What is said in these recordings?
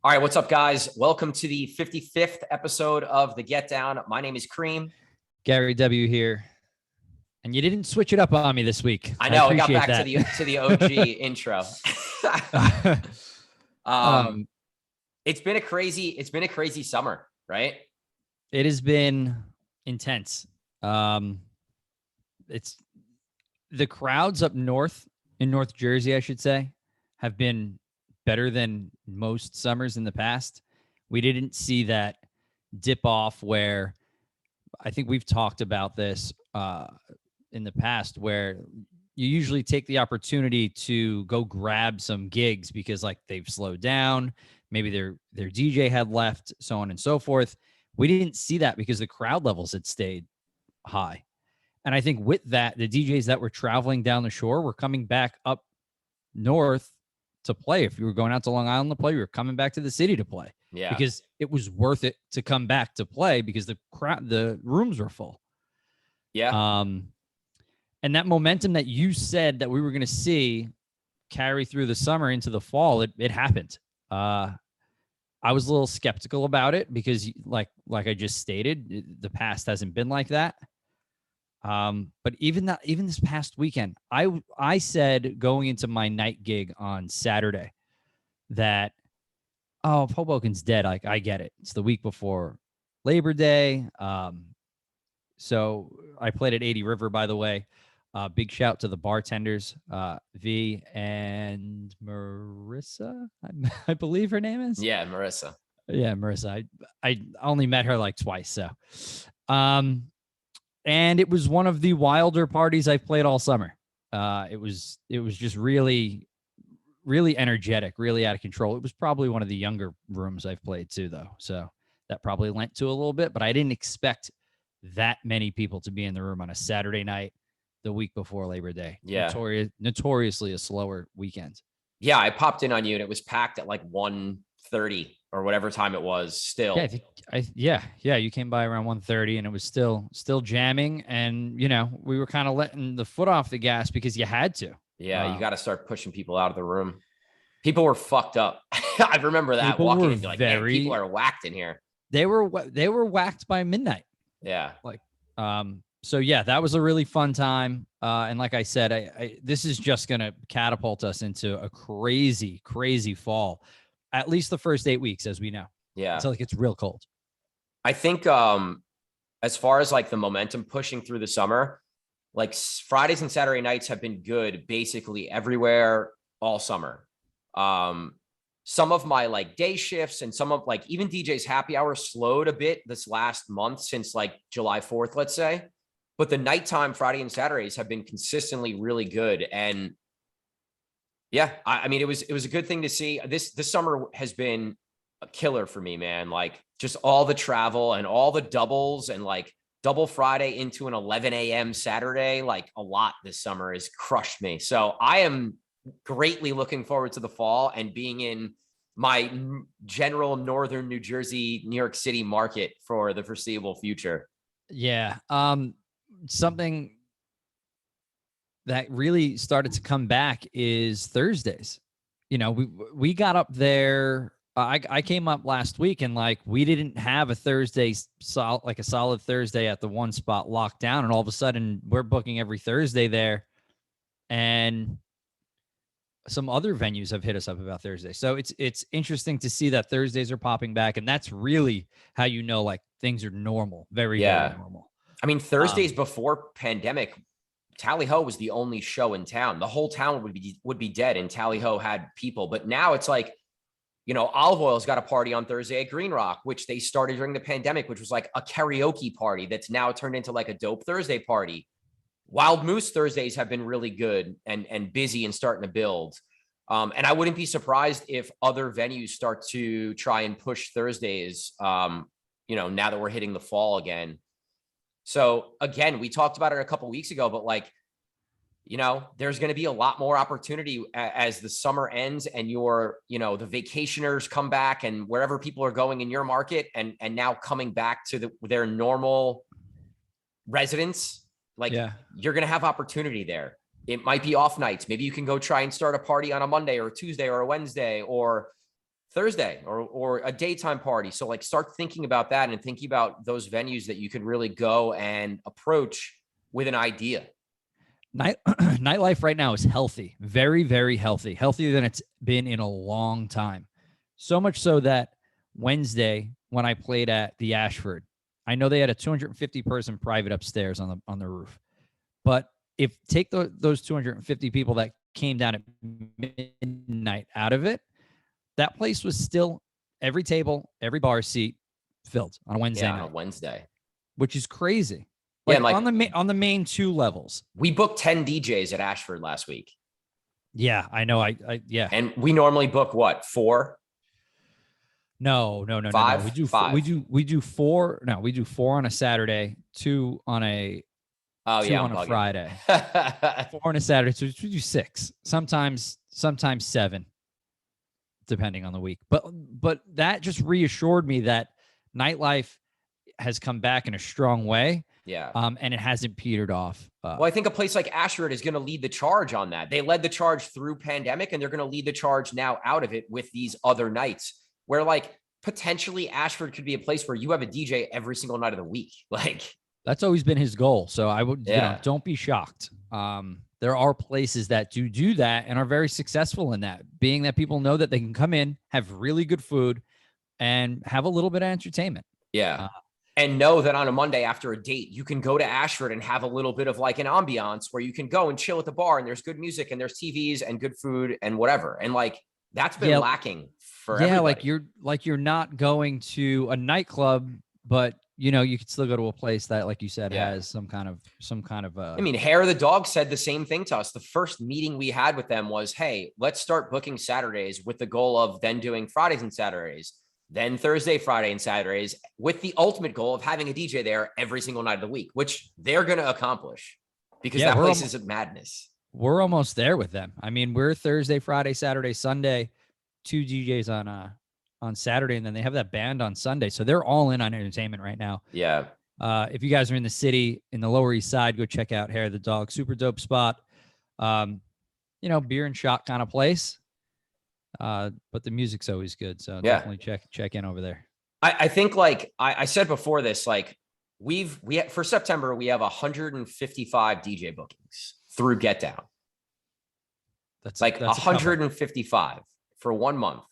All right, what's up, guys? Welcome to the 55th episode of The Get Down. My name is Cream. Gary W. here. And you didn't switch it up on me this week. I know, I got appreciate back to the OG intro. It's been a crazy summer, right? It has been intense. It's the crowds up north in North Jersey, I should say, have been better than most summers in the past. We didn't see that dip off where I think we've talked about this in the past, where you usually take the opportunity to go grab some gigs because like they've slowed down, maybe their DJ had left, so on and so forth. We didn't see that because the crowd levels had stayed high. And I think with that, the DJs that were traveling down the shore were coming back up north to play. If you were going out to Long Island to play, you were coming back to the city to play. Yeah. Because it was worth it to come back to play because the rooms were full. Yeah. And that momentum that you said that we were going to see carry through the summer into the fall, it happened. I was a little skeptical about it because like I just stated, the past hasn't been like that. But even this past weekend, I said going into my night gig on Saturday that, oh, Hoboken's dead. Like, I get it. It's the week before Labor Day. So I played at 80 River, by the way. Big shout to the bartenders, V and Marissa, I believe her name is. Yeah, Marissa. Yeah, Marissa. I only met her like twice. So, and it was one of the wilder parties I've played all summer. It was just really, really energetic, really out of control. It was probably one of the younger rooms I've played too, though. So that probably lent to a little bit, but I didn't expect that many people to be in the room on a Saturday night the week before Labor Day. Yeah. Notoriously a slower weekend. Yeah, I popped in on you and it was packed at like 1:30 or whatever time it was still. Yeah, you came by around 1:30 and it was still jamming. And, we were kind of letting the foot off the gas because you had to. Yeah, you got to start pushing people out of the room. People were fucked up. I remember that walking in, like, man, people are whacked in here. They were whacked by midnight. Yeah. So yeah, that was a really fun time. And like I said, this is just going to catapult us into a crazy, crazy fall. At least the first 8 weeks, as we know. Yeah. Until it gets real cold. I think as far as like the momentum pushing through the summer, like Fridays and Saturday nights have been good basically everywhere all summer. Some of my like day shifts and some of like even DJ's happy hour slowed a bit this last month since like July 4th, let's say. But the nighttime Friday and Saturdays have been consistently really good. And yeah, I mean, it was a good thing to see. This summer has been a killer for me, man. Like just all the travel and all the doubles and like double Friday into an 11 a.m. Saturday, like a lot this summer has crushed me. So I am greatly looking forward to the fall and being in my general northern New Jersey, New York City market for the foreseeable future. Yeah. Something that really started to come back is Thursdays. We got up there. I came up last week and like we didn't have a Thursday like a solid Thursday at the one spot locked down, and all of a sudden we're booking every Thursday there, and some other venues have hit us up about Thursday. So it's interesting to see that Thursdays are popping back, and that's really how like things are normal, very normal. I mean, Thursdays before pandemic, Tally Ho was the only show in town. The whole town would be dead, and Tally Ho had people. But now it's like, Olive Oil's got a party on Thursday at Green Rock, which they started during the pandemic, which was like a karaoke party that's now turned into like a dope Thursday party. Wild Moose Thursdays have been really good and busy and starting to build. And I wouldn't be surprised if other venues start to try and push Thursdays, now that we're hitting the fall again. So again, we talked about it a couple of weeks ago, but like, there's going to be a lot more opportunity as the summer ends and the vacationers come back and wherever people are going in your market and now coming back to their normal residence. Like you're going to have opportunity there. It might be off nights. Maybe you can go try and start a party on a Monday or a Tuesday or a Wednesday or Thursday or a daytime party. So like start thinking about that and thinking about those venues that you could really go and approach with an idea. Nightlife right now is healthy, very, very healthy, healthier than it's been in a long time. So much so that Wednesday, when I played at the Ashford, I know they had a 250 person private upstairs on the roof. But if take those 250 people that came down at midnight out of it, that place was still every table, every bar seat filled on a Wednesday night. On a Wednesday, which is crazy. Yeah, Like, on the main two levels. We booked 10 DJs at Ashford last week. Yeah, I know. Yeah. And we normally book what, 4? No. Five? We do Five. we do 4. No, we do 4 on a Saturday, 2 on a on a Friday, 4 on a Saturday. So we do 6. Sometimes 7, depending on the week. But that just reassured me that nightlife has come back in a strong way. Yeah. And it hasn't petered off. Well, I think a place like Ashford is going to lead the charge on that. They led the charge through pandemic, and they're going to lead the charge now out of it with these other nights where like potentially Ashford could be a place where you have a DJ every single night of the week. Like that's always been his goal. So I would, don't be shocked. There are places that do that and are very successful in that, being that people know that they can come in, have really good food, and have a little bit of entertainment. Yeah. And know that on a Monday after a date, you can go to Ashford and have a little bit of like an ambiance where you can go and chill at the bar and there's good music and there's TVs and good food and whatever. And like, that's been lacking for everybody. Like you're not going to a nightclub, but you could still go to a place that, like you said, has some kind of I mean, Hair of the Dog said the same thing to us. The first meeting we had with them was, hey, let's start booking Saturdays with the goal of then doing Fridays and Saturdays, then Thursday, Friday, and Saturdays, with the ultimate goal of having a DJ there every single night of the week, which they're going to accomplish because that place is a madness. We're almost there with them. I mean, we're Thursday, Friday, Saturday, Sunday, 2 DJs on Saturday, and then they have that band on Sunday. So they're all in on entertainment right now. Yeah. If you guys are in the city, in the Lower East Side, go check out Hair of the Dog. Super dope spot. Beer and shot kind of place. But the music's always good. So definitely check in over there. I think like I said before this, like we for September, we have 155 DJ bookings through Get Down. That's 155 for 1 month.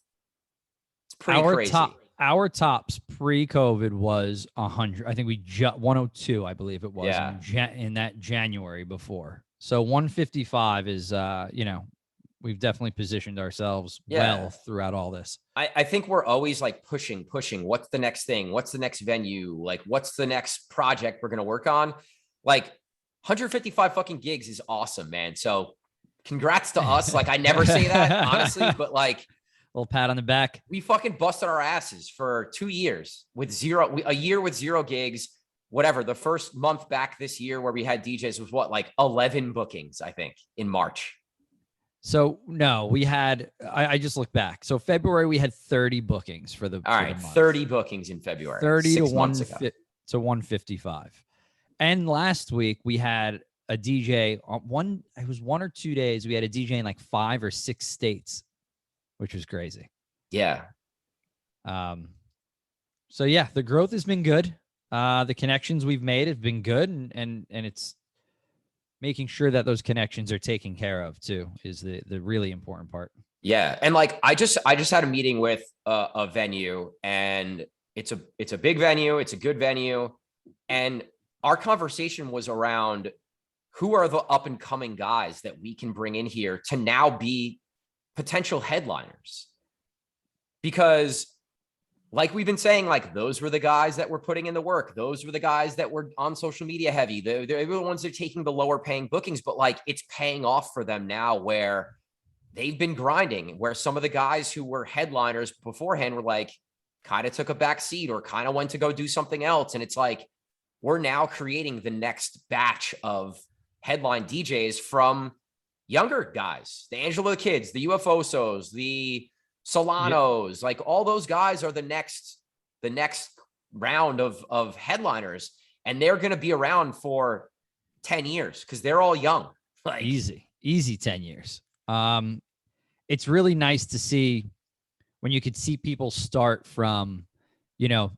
It's pretty crazy. Our tops pre-COVID was 100. I think 102, I believe it was in that January before. So 155 is, we've definitely positioned ourselves well throughout all this. I think we're always like pushing. What's the next thing? What's the next venue? Like, what's the next project we're going to work on? Like 155 fucking gigs is awesome, man. So congrats to us. Like I never say that honestly, but like a little pat on the back. We fucking busted our asses for 2 years with a year with 0 gigs. Whatever. The first month back this year where we had DJs was like 11 bookings, I think, in March. So no, we had, I just looked back. So February, we had 30 bookings for the, all right, 30 bookings in February, 30 to 155. And last week we had a DJ on it was 1 or 2 days. We had a DJ in like 5 or 6 states, which was crazy. Yeah. So yeah, the growth has been good. The connections we've made have been good, and it's making sure that those connections are taken care of too is the really important part. Yeah. And like, I just had a meeting with a venue, and it's a big venue. It's a good venue. And our conversation was around who are the up and coming guys that we can bring in here to now be potential headliners. Because like we've been saying, like those were the guys that were putting in the work. Those were the guys that were on social media heavy. They're the ones that are taking the lower paying bookings, but like it's paying off for them now where they've been grinding, where some of the guys who were headliners beforehand were like kind of took a back seat or kind of went to go do something else. And it's like, we're now creating the next batch of headline DJs from younger guys, the Angelo Kids, the UFOsos, the Solanos, like all those guys are the next round of headliners, and they're going to be around for 10 years because they're all young. Like easy 10 years. It's really nice to see when you could see people start from, you know,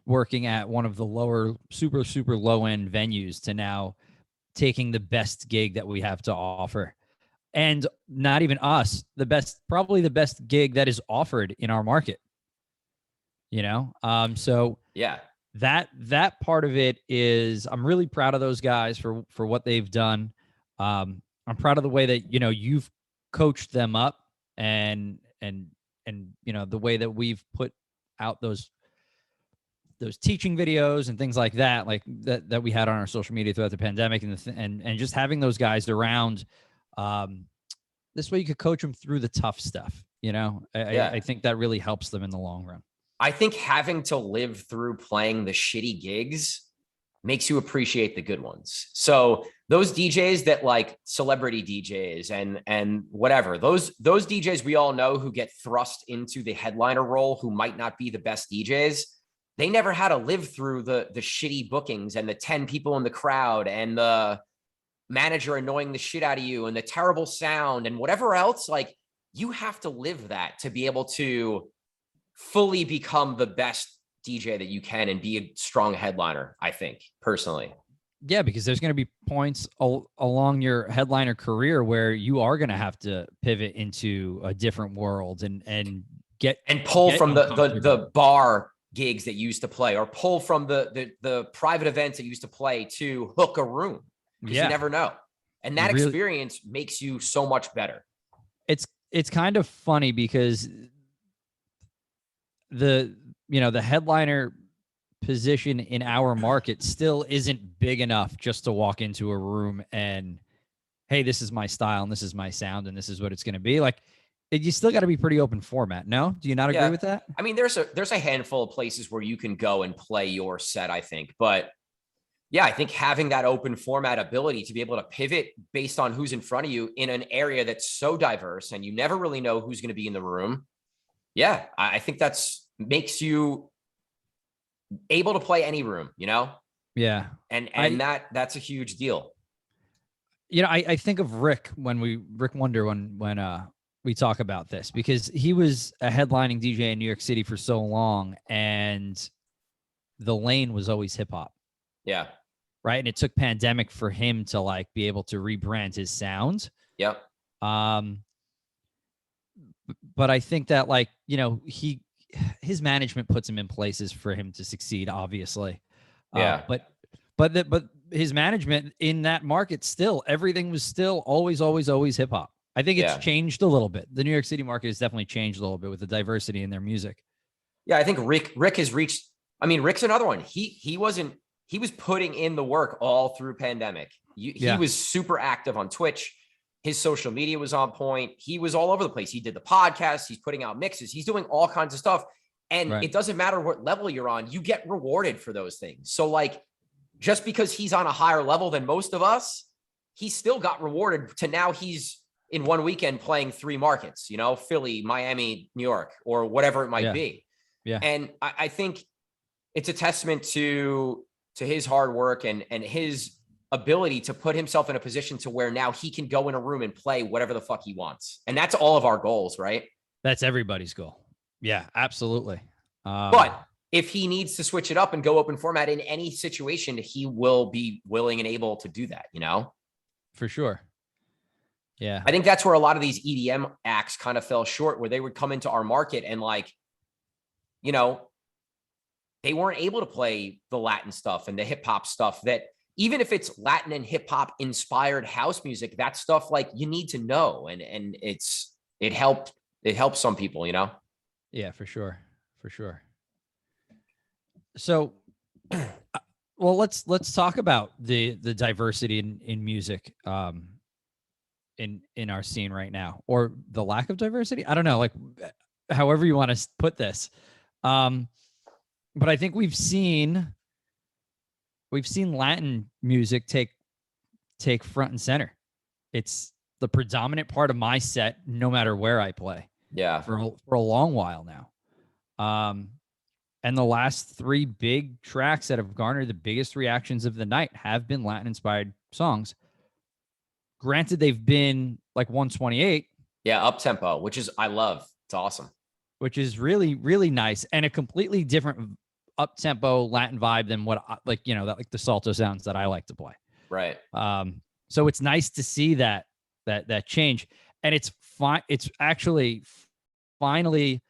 working at one of the lower, super, super low end venues to now taking the best gig that we have to offer. And not even us, probably the best gig that is offered in our market, you know? So Yeah. that part of it is, I'm really proud of those guys for what they've done. I'm proud of the way that, you know, you've coached them up, and you know, the way that we've put out those teaching videos and things like that, that we had on our social media throughout the pandemic, and just having those guys around. This way you could coach them through the tough stuff. You know, I think that really helps them in the long run. I think having to live through playing the shitty gigs makes you appreciate the good ones. So those DJs that like celebrity DJs and whatever, those DJs we all know who get thrust into the headliner role, who might not be the best DJs, they never had to live through the shitty bookings and the 10 people in the crowd and the manager annoying the shit out of you and the terrible sound and whatever else. Like, you have to live that to be able to fully become the best DJ that you can and be a strong headliner, I think, personally. Yeah, because there's going to be points along your headliner career where you are going to have to pivot into a different world and pull from the bar gigs that you used to play, or pull from the private events that you used to play to hook a room, because you never know. And that experience makes you so much better. It's kind of funny because the headliner position in our market still isn't big enough just to walk into a room and, hey, this is my style and this is my sound and this is what it's going to be. Like, you still got to be pretty open format. No, do you not agree with that? I mean, there's a handful of places where you can go and play your set, I think, but yeah, I think having that open format ability to be able to pivot based on who's in front of you in an area that's so diverse and you never really know who's going to be in the room. Yeah, I think makes you able to play any room, you know? Yeah. And that's a huge deal. You know, I think of Rick Wonder when we talk about this, because he was a headlining DJ in New York City for so long, and the lane was always hip hop. Yeah. Right. And it took pandemic for him to like be able to rebrand his sound. Yep. But I think that, like, you know, his management puts him in places for him to succeed, obviously. Yeah. But his management in that market, still, everything was still always hip hop. I think it's changed a little bit. The New York City market has definitely changed a little bit with the diversity in their music. Yeah, I think Rick has reached. I mean, Rick's another one. He was putting in the work all through pandemic. He was super active on Twitch. His social media was on point. He was all over the place. He did the podcast. He's putting out mixes. He's doing all kinds of stuff. And it doesn't matter what level you're on, you get rewarded for those things. So like, just because he's on a higher level than most of us, he still got rewarded to now he's in one weekend playing 3 markets, you know, Philly, Miami, New York, or whatever it might be. Yeah. And I think it's a testament to his hard work and his ability to put himself in a position to where now he can go in a room and play whatever the fuck he wants. And that's all of our goals, right? That's everybody's goal. Yeah, absolutely. But if he needs to switch it up and go open format in any situation, he will be willing and able to do that, you know? For sure. Yeah. I think that's where a lot of these EDM acts kind of fell short, where they would come into our market and, like, you know, they weren't able to play the Latin stuff and the hip hop stuff that, even if it's Latin and hip hop inspired house music, that stuff, like, you need to know. And it helps some people, you know? Yeah, for sure. For sure. So, well, let's talk about the diversity in music, in our scene right now, or the lack of diversity. I don't know, like, however you want to put this. But I think we've seen Latin music take front and center. It's the predominant part of my set, no matter where I play. Yeah. For a long while now. And the last 3 big tracks that have garnered the biggest reactions of the night have been Latin inspired songs. Granted, they've been like 128. Yeah, up tempo, which is, I love. It's awesome. which is really, really nice and a completely different up tempo Latin vibe than what like, you know, that like the salsa sounds that I like to play. Right. So it's nice to see that change, and it's fine. It's actually finally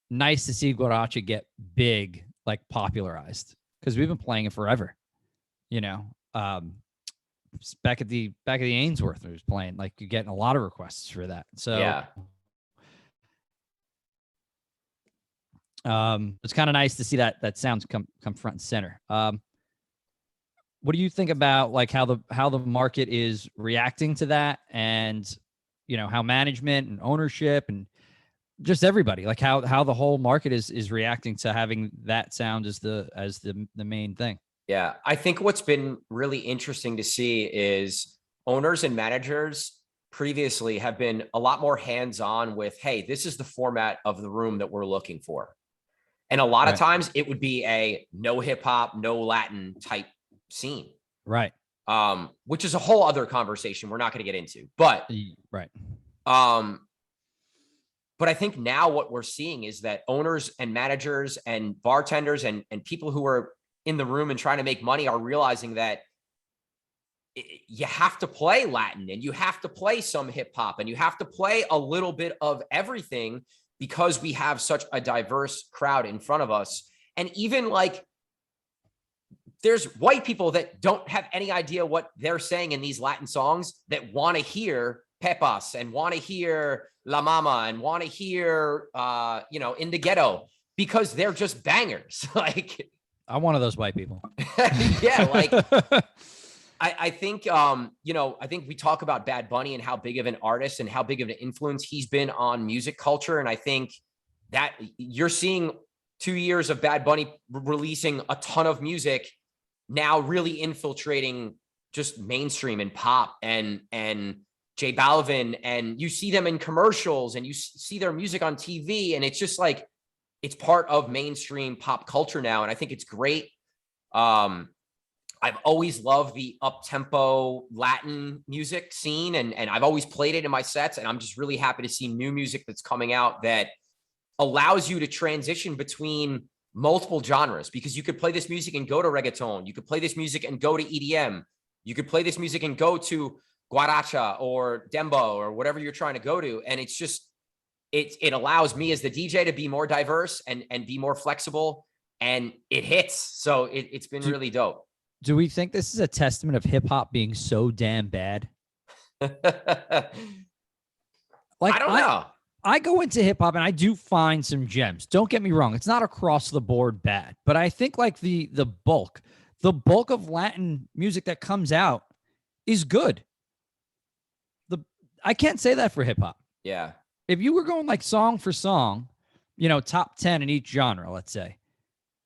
nice to see Guaracha get big, like popularized, because we've been playing it forever. You know, back at the Ainsworth, I was playing, like, you're getting a lot of requests for that. So Yeah. it's kind of nice to see that sounds come front and center. What do you think about like how the market is reacting to that, and you know how management and ownership and just everybody, like how the whole market is reacting to having that sound as the main thing? Yeah. I think what's been really interesting to see is owners and managers previously have been a lot more hands-on with, hey, this is the format of the room that we're looking for. And a lot of Right. times it would be a no hip hop, no Latin type scene. Right. Which is a whole other conversation we're not going to get into. But Right. but I think now what we're seeing is that owners and managers and bartenders and people who are in the room and trying to make money are realizing that you have to play Latin and you have to play some hip hop and you have to play a little bit of everything, because we have such a diverse crowd in front of us. And even like, there's white people that don't have any idea what they're saying in these Latin songs that want to hear Pepas and want to hear La Mama and want to hear, you know, In the Ghetto, because they're just bangers. Like, I'm one of those white people. Yeah. Like, I think, you know, I think we talk about Bad Bunny and how big of an artist and how big of an influence he's been on music culture. And I think that you're seeing 2 years of Bad Bunny releasing a ton of music now really infiltrating just mainstream and pop and J Balvin, and you see them in commercials and you see their music on TV, and it's just like, it's part of mainstream pop culture now. And I think it's great. I've always loved the up-tempo Latin music scene, and I've always played it in my sets. And I'm just really happy to see new music that's coming out that allows you to transition between multiple genres, because you could play this music and go to reggaeton. You could play this music and go to EDM. You could play this music and go to guaracha or dembo or whatever you're trying to go to. And it's just, it allows me as the DJ to be more diverse and be more flexible, and it hits. So it's been really dope. Do we think this is a testament of hip hop being so damn bad? Like, I don't know. I go into hip hop and I do find some gems. Don't get me wrong. It's not across the board bad, but I think like the bulk of Latin music that comes out is good. I can't say that for hip hop. Yeah. If you were going like song for song, you know, top 10 in each genre, let's say,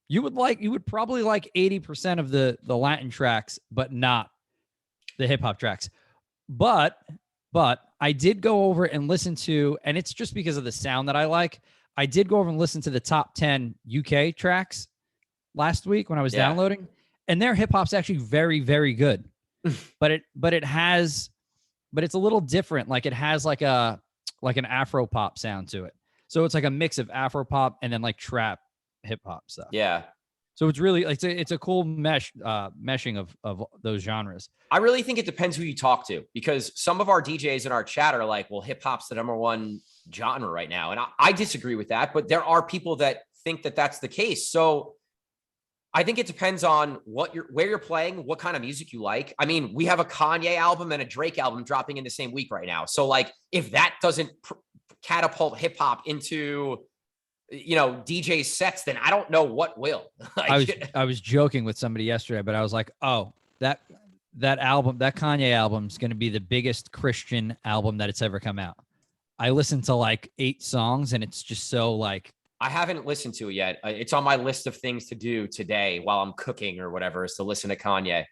you would probably like 80% of the Latin tracks, but not the hip hop tracks. But I did go over and listen to, and it's just because of the sound that I like, I did go over and listen to the top 10 UK tracks last week when I was downloading, and their hip hop's actually very, very good. but it's a little different. Like it has like an Afro pop sound to it. So it's like a mix of Afro pop and then like trap hip hop stuff. Yeah. So it's really like it's a cool meshing of those genres. I really think it depends who you talk to, because some of our DJs in our chat are like, well, hip hop's the #1 genre right now. And I disagree with that, but there are people that think that that's the case. So I think it depends on where you're playing, what kind of music you like. I mean, we have a Kanye album and a Drake album dropping in the same week right now. So like, if that doesn't catapult hip hop into, you know, DJ sets, then I don't know what will. Like, I was joking with somebody yesterday, but I was like, oh, that album, that Kanye album is going to be the biggest Christian album that it's ever come out. I listened to like 8 songs and it's just so like, I haven't listened to it yet. It's on my list of things to do today while I'm cooking or whatever, is to listen to Kanye.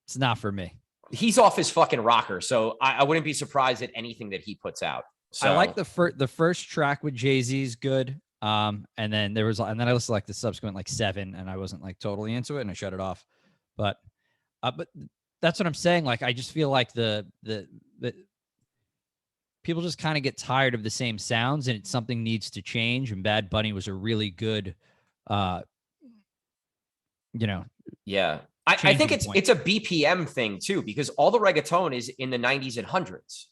It's not for me. He's off his fucking rocker, so I wouldn't be surprised at anything that he puts out. So I like the first track with Jay-Z is good. And then I listened to like the subsequent like 7, and I wasn't like totally into it, and I shut it off. But that's what I'm saying. Like, I just feel like the people just kind of get tired of the same sounds, and something needs to change. And Bad Bunny was a really good, you know, Yeah. I think changing point. it's a BPM thing too, because all the reggaeton is in the 90s and 100s.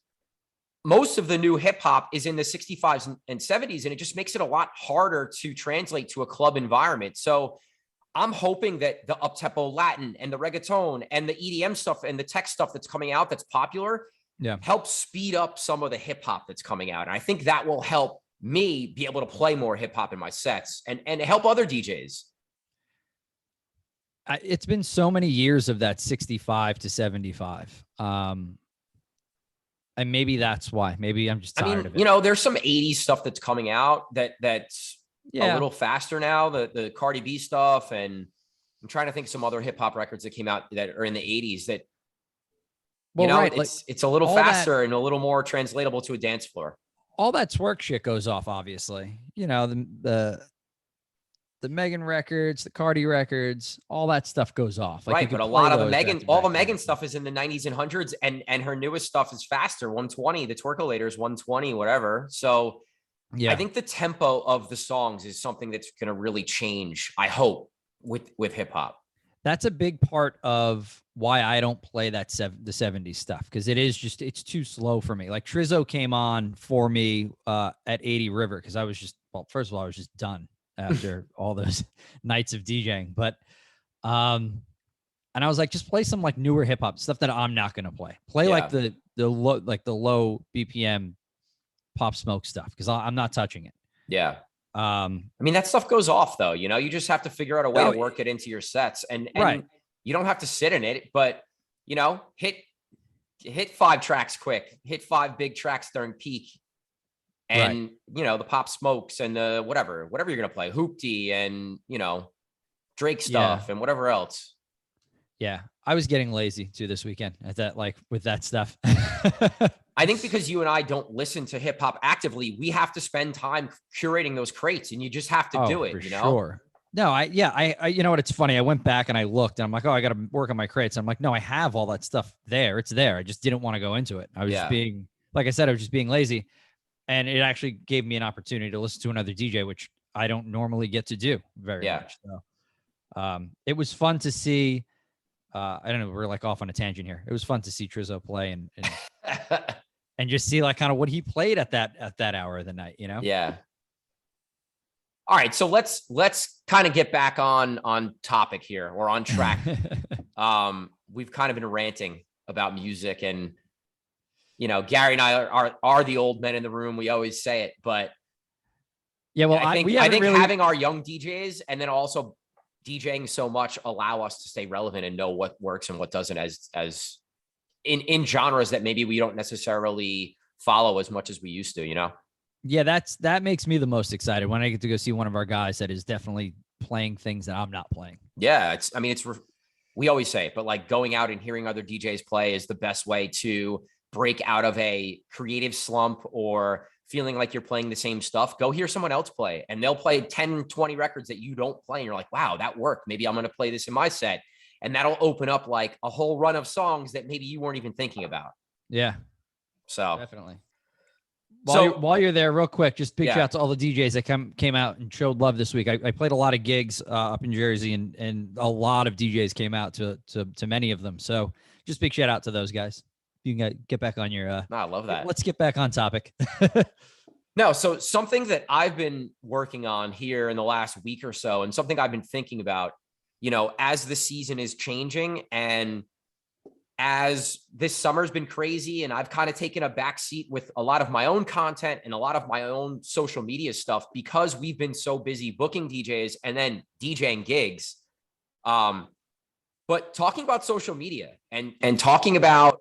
Most of the new hip hop is in the 65s and 70s, and it just makes it a lot harder to translate to a club environment. So I'm hoping that the up-tempo Latin and the reggaeton and the EDM stuff and the tech stuff that's coming out that's popular helps speed up some of the hip hop that's coming out. And I think that will help me be able to play more hip hop in my sets and help other DJs. It's been so many years of that 65 to 75. And maybe that's why. Maybe I'm just tired of it. You know, there's some 80s stuff that's coming out that's a little faster now, the Cardi B stuff. And I'm trying to think of some other hip hop records that came out that are in the 80s that, it's a little faster and a little more translatable to a dance floor. All that twerk shit goes off, obviously. You know, the Megan records, the Cardi records, all that stuff goes off. Right, but a lot of the Megan stuff is in the 90s and 100s, and her newest stuff is faster, 120. The Twerkulator is 120, whatever. So I think the tempo of the songs is something that's going to really change, I hope, with hip hop. That's a big part of why I don't play the 70s stuff, because it's too slow for me. Like Trizzo came on for me at 80 River because I was just, first of all, I was just done after all those nights of DJing. But and I was like, just play some like newer hip hop stuff that I'm not gonna play. Like the low BPM Pop Smoke stuff, because I'm not touching it. Yeah. I mean, that stuff goes off though. You know, you just have to figure out a way to work it into your sets, and you don't have to sit in it, but you know, hit 5 tracks quick, hit 5 big tracks during peak. And, you know, the Pop Smokes and the whatever you're going to play, Hoopty and, you know, Drake stuff and whatever else. Yeah. I was getting lazy too this weekend at that, like with that stuff. I think because you and I don't listen to hip hop actively, we have to spend time curating those crates, and you just have to do it, you know? Sure. No, I you know what? It's funny. I went back and I looked and I'm like, oh, I got to work on my crates. I'm like, no, I have all that stuff there. It's there. I just didn't want to go into it. I was just being, like I said, I was just being lazy. And it actually gave me an opportunity to listen to another DJ, which I don't normally get to do very much. So, it was fun to see. I don't know. We're like off on a tangent here. It was fun to see Trizzo play and and just see like kind of what he played at that hour of the night. You know? Yeah. All right. So let's kind of get back on topic here, or on track. We've kind of been ranting about music, and you know, Gary and I are the old men in the room. We always say it, but well, I think having our young DJs and then also DJing so much allow us to stay relevant and know what works and what doesn't, as in genres that maybe we don't necessarily follow as much as we used to, you know? Yeah, that makes me the most excited when I get to go see one of our guys that is definitely playing things that I'm not playing. Yeah, we always say it, but like going out and hearing other DJs play is the best way to break out of a creative slump or feeling like you're playing the same stuff. Go hear someone else play, and they'll play 10, 20 records that you don't play. And you're like, wow, that worked. Maybe I'm going to play this in my set. And that'll open up like a whole run of songs that maybe you weren't even thinking about. Yeah. So definitely. While you're there, real quick, just big shout out to all the DJs that came out and showed love this week. I played a lot of gigs up in Jersey, and a lot of DJs came out to many of them. So just big shout out to those guys. You can get back on your. I love that. Let's get back on topic. No, so something that I've been working on here in the last week or so, and something I've been thinking about, you know, as the season is changing and as this summer's been crazy, and I've kind of taken a back seat with a lot of my own content and a lot of my own social media stuff because we've been so busy booking DJs and then DJing gigs. But talking about social media and talking about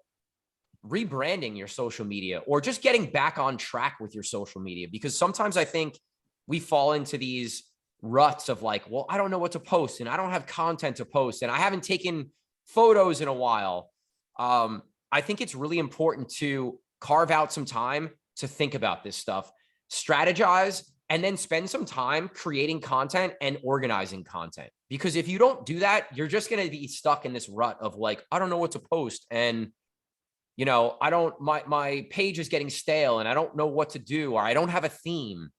rebranding your social media, or just getting back on track with your social media, because sometimes I think we fall into these ruts of like, well, I don't know what to post, and I don't have content to post, and I haven't taken photos in a while. I think it's really important to carve out some time to think about this stuff, strategize, and then spend some time creating content and organizing content. Because if you don't do that, you're just going to be stuck in this rut of like, I don't know what to post. And I don't, my page is getting stale and I don't know what to do, or I don't have a theme.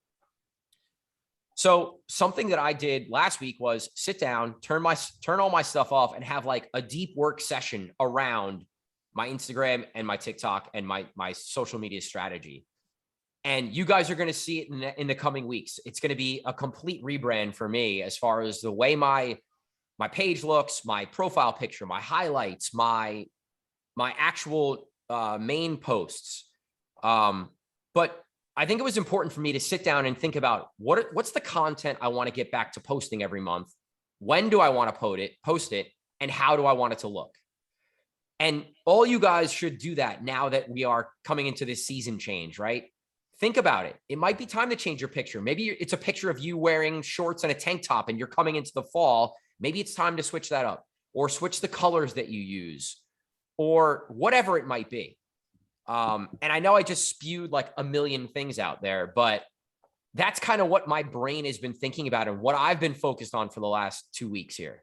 So something that I did last week was sit down, turn all my stuff off, and have like a deep work session around my Instagram and my TikTok and my social media strategy. And you guys are going to see it in the coming weeks. It's going to be a complete rebrand for me as far as the way my page looks, my profile picture, my highlights, my actual main posts. But I think it was important for me to sit down and think about what's the content I want to get back to posting every month. When do I want to post it, and how do I want it to look? And all you guys should do that now that we are coming into this season change, right? Think about it. It might be time to change your picture. Maybe it's a picture of you wearing shorts and a tank top and you're coming into the fall. Maybe it's time to switch that up, or switch the colors that you use, or whatever it might be. And I know I just spewed like a million things out there, but that's kind of what my brain has been thinking about and what I've been focused on for the last 2 weeks here.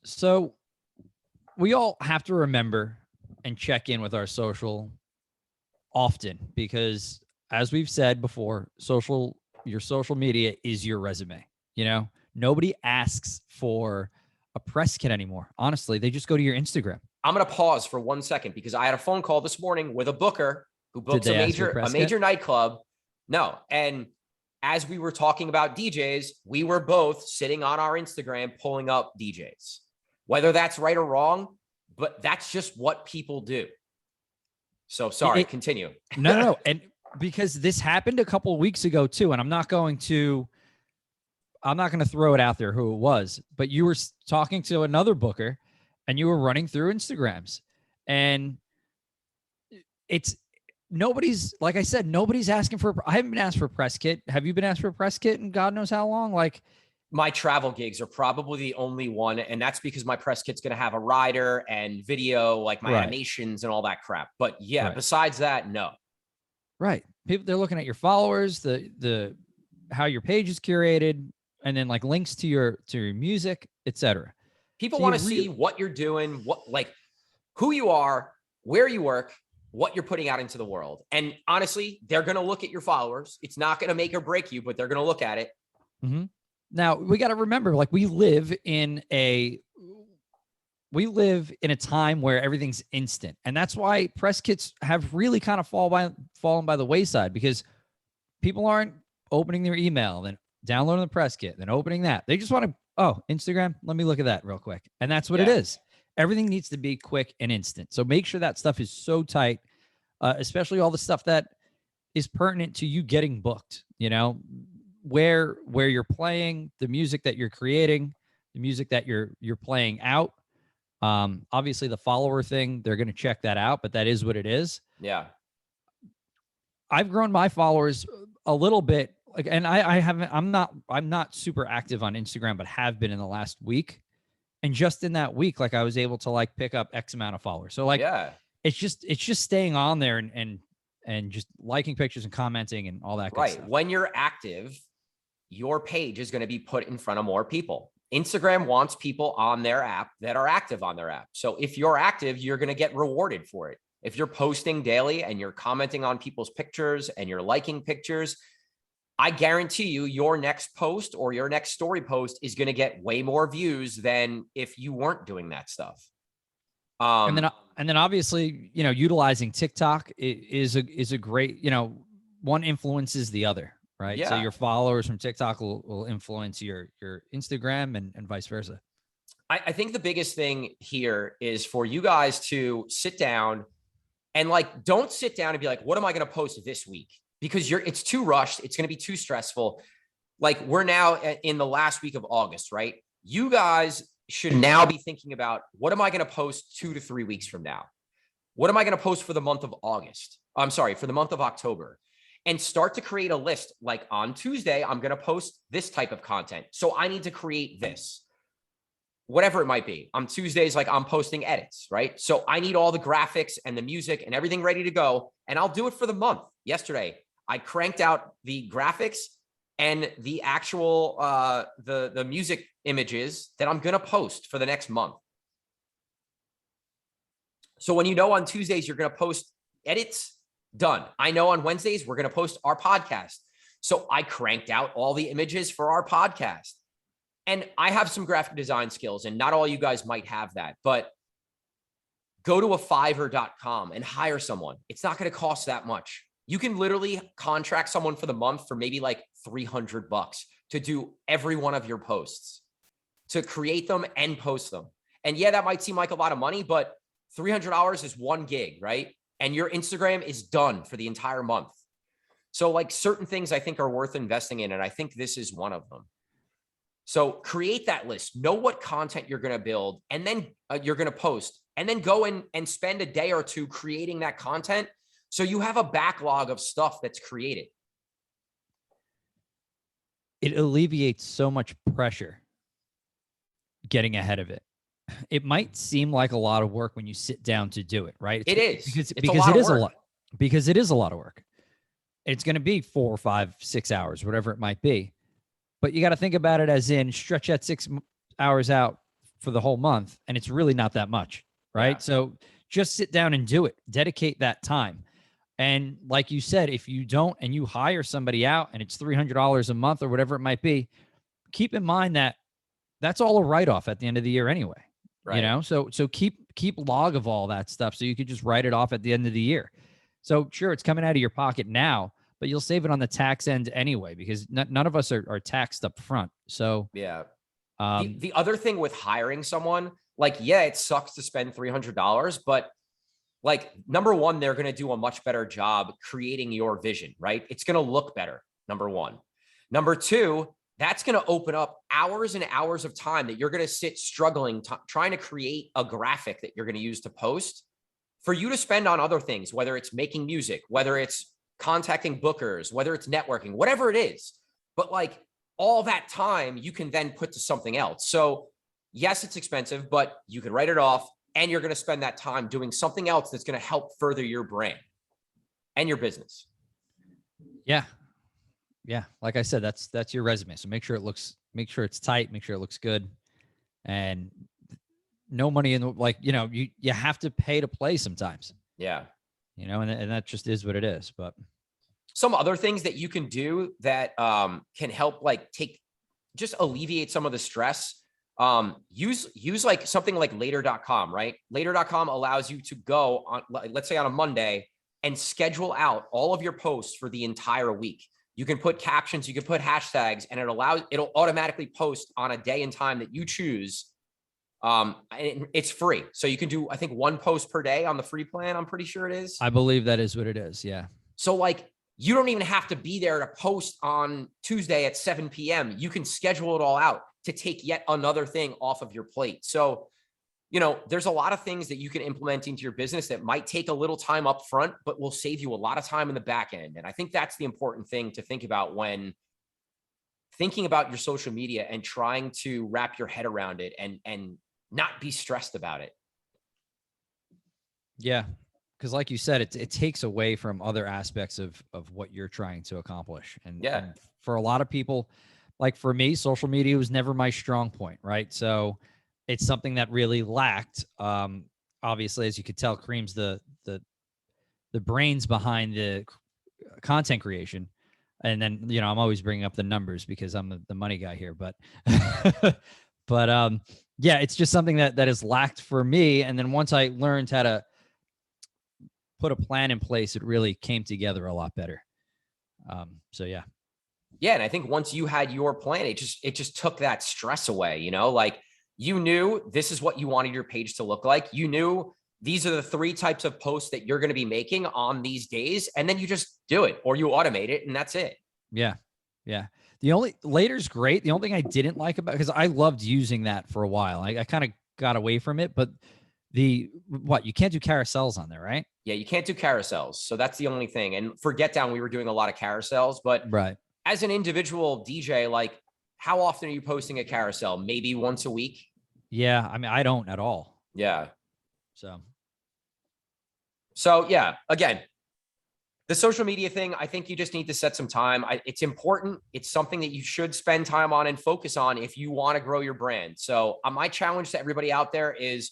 So we all have to remember and check in with our social often, because as we've said before, your social media is your resume. Nobody asks for a press kit anymore. Honestly, they just go to your Instagram. I'm going to pause for 1 second because I had a phone call this morning with a booker who books a major nightclub. No. And as we were talking about DJs, we were both sitting on our Instagram, pulling up DJs, whether that's right or wrong, but that's just what people do. So sorry, continue. No. And because this happened a couple of weeks ago too, and I'm not going to throw it out there who it was, but you were talking to another booker and you were running through Instagrams, and like I said, nobody's asking for, I haven't been asked for a press kit. Have you been asked for a press kit in God knows how long? Like, my travel gigs are probably the only one. And that's because my press kit's going to have a rider and video, like my animations and all that crap. But yeah, besides that, no. Right. People, they're looking at your followers, the how your page is curated, and then like links to your music, etc. People want to see what you're doing, who you are, where you work, what you're putting out into the world. And honestly, they're going to look at your followers. It's not going to make or break you, but they're going to look at it. Mm-hmm. Now we got to remember, like, we live in a time where everything's instant. And that's why press kits have really kind of fallen by the wayside, because people aren't opening their email, then downloading the press kit, then opening that. They just want to, Instagram, let me look at that real quick. And that's what it is. Everything needs to be quick and instant. So make sure that stuff is so tight, especially all the stuff that is pertinent to you getting booked, where you're playing, the music that you're creating, the music that you're playing out. Obviously the follower thing, they're going to check that out, but that is what it is. Yeah. I've grown my followers a little bit, and I'm not super active on Instagram, but have been in the last week. And just in that week, I was able to pick up X amount of followers. So it's just staying on there and just liking pictures and commenting and all that good stuff. When you're active, your page is going to be put in front of more people. Instagram wants people on their app that are active on their app. So if you're active, you're going to get rewarded for it. If you're posting daily and you're commenting on people's pictures and you're liking pictures, I guarantee you your next post or your next story post is going to get way more views than if you weren't doing that stuff. And then obviously, utilizing TikTok is a great, one influences the other, right? Yeah. So your followers from TikTok will influence your Instagram and vice versa. I think the biggest thing here is for you guys to sit down and don't sit down and be like, what am I going to post this week? Because it's too rushed. It's going to be too stressful. We're now in the last week of August, right? You guys should now be thinking about, what am I going to post 2 to 3 weeks from now? What am I going to post for the month of August? I'm sorry, for the month of October. And start to create a list. On Tuesday, I'm going to post this type of content. So I need to create this. Whatever it might be. On Tuesdays, I'm posting edits, right? So I need all the graphics and the music and everything ready to go. And I'll do it for the month. Yesterday, I cranked out the graphics and the actual, the music images that I'm going to post for the next month. So when you know on Tuesdays, you're going to post edits, done. I know on Wednesdays, we're going to post our podcast. So I cranked out all the images for our podcast. And I have some graphic design skills, and not all you guys might have that, but go to a Fiverr.com and hire someone. It's not going to cost that much. You can literally contract someone for the month for maybe like $300 to do every one of your posts, to create them and post them. And yeah, that might seem like a lot of money, but $300 is 1 gig, right? And your Instagram is done for the entire month. So like certain things I think are worth investing in. And I think this is one of them. So create that list, know what content you're going to build, and then you're going to post, and then go in and spend a day or two creating that content. So you have a backlog of stuff that's created. It alleviates so much pressure getting ahead of it. It might seem like a lot of work when you sit down to do it, right? It is. Because it is a lot. Because it is a lot of work. It's going to be 4, 5, 6 hours, whatever it might be. But you got to think about it as in stretch that 6 hours out for the whole month, and it's really not that much, right? Yeah. So just sit down and do it. Dedicate that time. And like you said, if you don't and you hire somebody out and it's $300 a month or whatever it might be, keep in mind that that's all a write-off at the end of the year anyway. Right. You know, so keep log of all that stuff so you could just write it off at the end of the year. So sure, it's coming out of your pocket now, but you'll save it on the tax end anyway, because none of us are taxed up front. So yeah. The other thing with hiring someone, like, yeah, it sucks to spend $300, but like, number one, they're going to do a much better job creating your vision, right? It's going to look better. Number one. Number two, that's going to open up hours and hours of time that you're going to sit struggling, trying to create a graphic that you're going to use to post, for you to spend on other things, whether it's making music, whether it's contacting bookers, whether it's networking, whatever it is. But like, all that time you can then put to something else. So yes, it's expensive, but you can write it off, and you're going to spend that time doing something else that's going to help further your brand and your business. Yeah. Yeah. Like I said, that's your resume. So make sure it's tight, make sure it looks good, and no money in the, like, you know, you have to pay to play sometimes. Yeah. You know, and that just is what it is. But some other things that you can do that can help, like, just alleviate some of the stress. Use like something like later.com, right? Later.com allows you to go on, let's say on a Monday, and schedule out all of your posts for the entire week. You can put captions, you can put hashtags, and it'll automatically post on a day and time that you choose. And it's free. So you can do, I think, 1 post per day on the free plan. I'm pretty sure it is. I believe that is what it is. Yeah. So like, you don't even have to be there to post on Tuesday at 7 p.m. You can schedule it all out to take yet another thing off of your plate. So, you know, there's a lot of things that you can implement into your business that might take a little time up front, but will save you a lot of time in the back end. And I think that's the important thing to think about when thinking about your social media and trying to wrap your head around it and not be stressed about it. Yeah. Because like you said, it takes away from other aspects of what you're trying to accomplish. And, yeah. And for a lot of people, like for me, social media was never my strong point, right? So it's something that really lacked. Obviously, as you could tell, Kareem's the brains behind the content creation. And then, you know, I'm always bringing up the numbers because I'm the money guy here. But yeah, it's just something that is lacked for me. And then once I learned how to put a plan in place, it really came together a lot better. So yeah. Yeah. And I think once you had your plan, it just took that stress away, you know, like, you knew this is what you wanted your page to look like. You knew these are the 3 types of posts that you're going to be making on these days. And then you just do it, or you automate it, and that's it. Yeah. Yeah. Later's great. The only thing I didn't like about, because I loved using that for a while. I kind of got away from it, but you can't do carousels on there, right? Yeah, you can't do carousels. So that's the only thing. And for Get Down, we were doing a lot of carousels, but right. As an individual DJ, like, how often are you posting a carousel? Maybe once a week? Yeah. I mean, I don't at all. Yeah. So yeah, again, the social media thing, I think you just need to set some time. It's important. It's something that you should spend time on and focus on if you want to grow your brand. So my challenge to everybody out there is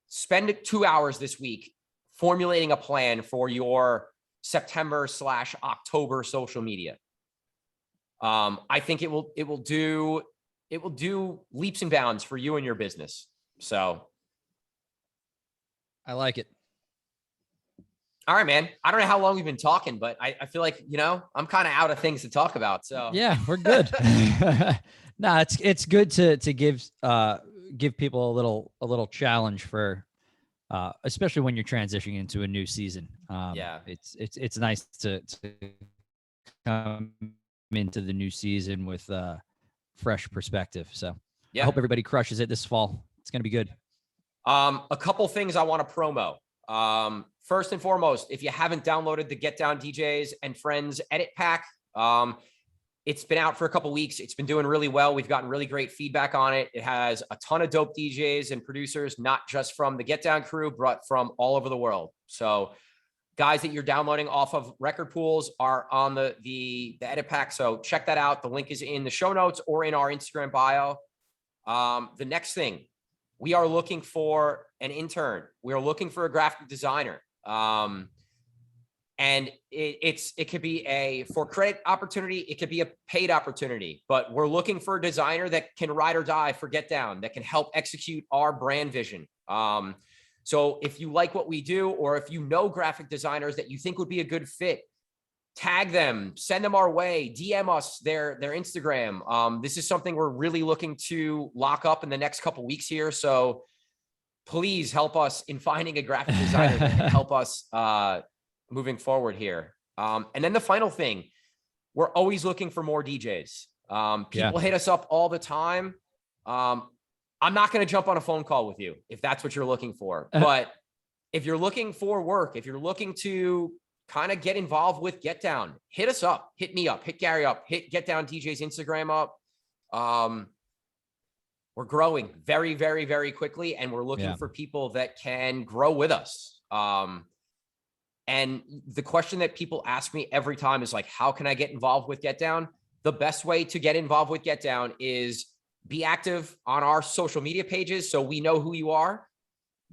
spend 2 hours this week formulating a plan for your September/October social media. I think it will do leaps and bounds for you and your business. So I like it. all right, man. I don't know how long we've been talking, but I feel like, I'm kind of out of things to talk about. So yeah, we're good. No, it's good to give people a little challenge for, especially when you're transitioning into a new season. Yeah. It's nice to come into the new season with fresh perspective. So Yeah. I hope everybody crushes it this fall. It's going to be good. A couple things I want to promo. First and foremost, if you haven't downloaded the Get Down DJs and Friends edit pack, it's been out for a couple weeks. It's been doing really well. We've gotten really great feedback on it. It has a ton of dope DJs and producers, not just from the Get Down crew, but from all over the world. So guys that you're downloading off of record pools are on the edit pack. So check that out. The link is in the show notes or in our Instagram bio. The next thing, we are looking for an intern. We are looking for a graphic designer. And it could be a for credit opportunity. It could be a paid opportunity, but we're looking for a designer that can ride or die for Get Down, that can help execute our brand vision. So if you like what we do, or if you know graphic designers that you think would be a good fit, tag them, send them our way, DM us their Instagram. This is something we're really looking to lock up in the next couple weeks here. So please help us in finding a graphic designer that can help us moving forward here. And then the final thing, we're always looking for more DJs. People hit us up all the time. I'm not going to jump on a phone call with you if that's what you're looking for. But if you're looking for work, if you're looking to kind of get involved with Get Down, hit us up, hit me up, hit Gary up, hit Get Down DJ's Instagram up. We're growing very, very, very quickly, and we're looking for people that can grow with us. And the question that people ask me every time is like, how can I get involved with Get Down? The best way to get involved with Get Down is be active on our social media pages so we know who you are.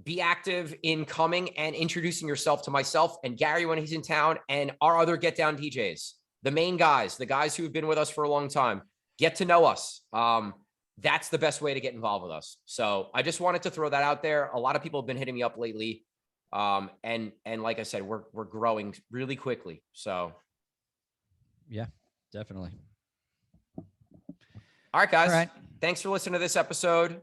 Be active in coming and introducing yourself to myself and Gary when he's in town, and our other Get Down DJs, the main guys, the guys who have been with us for a long time. Get to know us. That's the best way to get involved with us. So I just wanted to throw that out there. A lot of people have been hitting me up lately. And like I said, we're growing really quickly. So yeah, definitely. All right, guys. All right. Thanks for listening to this episode.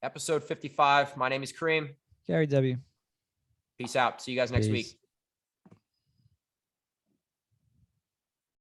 Episode 55. My name is Kareem. Gary W. Peace out. See you guys next week.